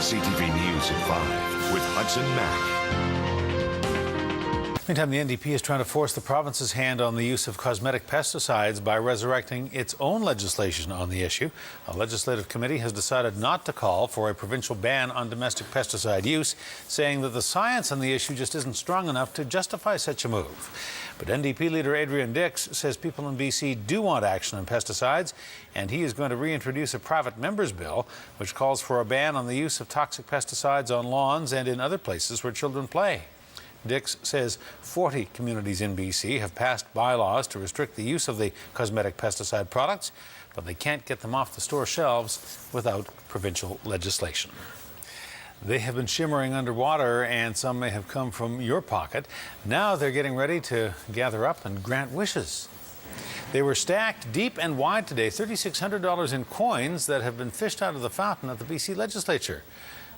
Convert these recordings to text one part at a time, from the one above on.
CTV News at 5 with Hudson Mack. Meantime, the NDP is trying to force the province's hand on the use of cosmetic pesticides by resurrecting its own legislation on the issue. A legislative committee has decided not to call for a provincial ban on domestic pesticide use, saying that the science on the issue just isn't strong enough to justify such a move. But NDP leader Adrian Dix says people in BC do want action on pesticides, and he is going to reintroduce a private member's bill which calls for a ban on the use of toxic pesticides on lawns and in other places where children play. Dix says 40 communities in BC have passed bylaws to restrict the use of the cosmetic pesticide products, but they can't get them off the store shelves without provincial legislation. They have been shimmering underwater, and some may have come from your pocket. Now they're getting ready to gather up and grant wishes. They were stacked deep and wide today, $3,600 in coins that have been fished out of the fountain at the BC legislature.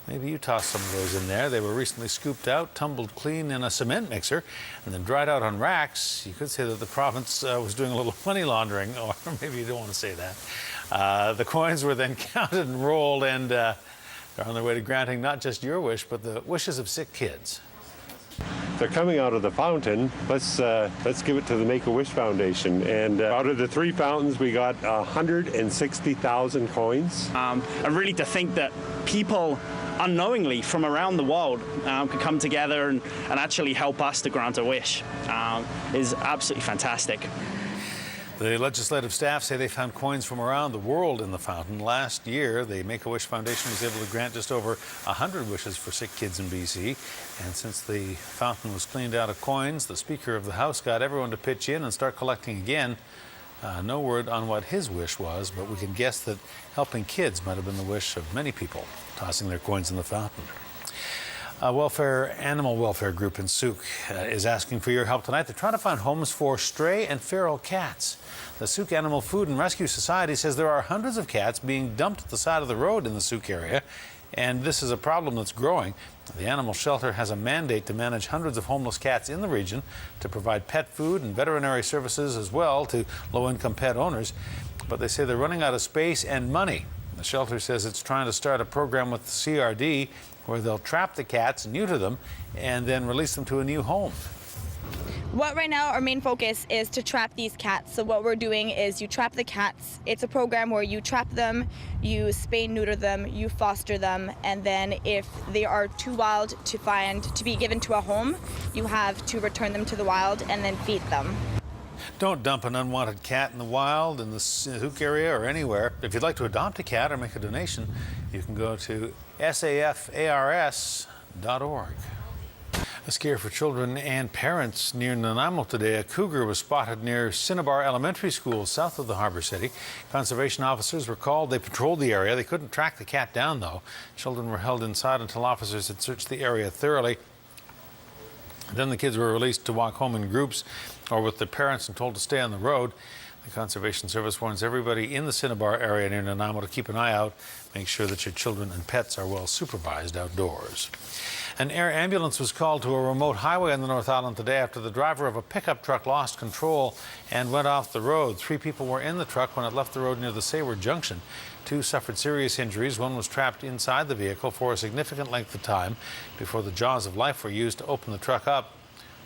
Maybe you tossed some of those in there. They were recently scooped out, tumbled clean in a cement mixer, and then dried out on racks. You could say that the province was doing a little money laundering, or maybe you don't want to say that. The coins were then counted and rolled, and they're on their way to granting not just your wish, but the wishes of sick kids. They're coming out of the fountain. Let's give it to the Make-A-Wish Foundation. And out of the 3 fountains, we got 160,000 coins. And really to think that people unknowingly from around the world could come together and actually help us to grant a wish is absolutely fantastic. The legislative staff say they found coins from around the world in the fountain. Last year, the Make-A-Wish Foundation was able to grant just over 100 wishes for sick kids in BC. And since the fountain was cleaned out of coins, the Speaker of the House got everyone to pitch in and start collecting again. No word on what his wish was, but we can guess that helping kids might have been the wish of many people tossing their coins in the fountain. A animal welfare group in Souk is asking for your help tonight. They're trying to find homes for stray and feral cats. The Souk Animal Food and Rescue Society says there are hundreds of cats being dumped at the side of the road in the Souk area, and this is a problem that's growing. The animal shelter has a mandate to manage hundreds of homeless cats in the region, to provide pet food and veterinary services as well to low-income pet owners. But they say they're running out of space and money. The shelter says it's trying to start a program with the CRD where they'll trap the cats, neuter them, and then release them to a new home. What right now our main focus is to trap these cats. So what we're doing is you trap the cats. It's a program where you trap them, you spay neuter them, you foster them, and then if they are too wild to be given to a home, you have to return them to the wild and then feed them. Don't dump an unwanted cat in the wild, in the Souk area, or anywhere. If you'd like to adopt a cat or make a donation, you can go to safars.org. A scare for children and parents near Nanaimo today. A cougar was spotted near Cinnabar Elementary School, south of the Harbour City. Conservation officers were called. They patrolled the area. They couldn't track the cat down, though. Children were held inside until officers had searched the area thoroughly. Then the kids were released to walk home in groups or with their parents and told to stay on the road. The Conservation Service warns everybody in the Cinnabar area near Nanaimo to keep an eye out. Make sure that your children and pets are well supervised outdoors. An air ambulance was called to a remote highway on the North Island today after the driver of a pickup truck lost control and went off the road. 3 people were in the truck when it left the road near the Sayward Junction. 2 suffered serious injuries. 1 was trapped inside the vehicle for a significant length of time before the jaws of life were used to open the truck up.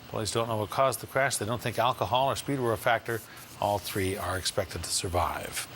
Police don't know what caused the crash. They don't think alcohol or speed were a factor. All 3 are expected to survive.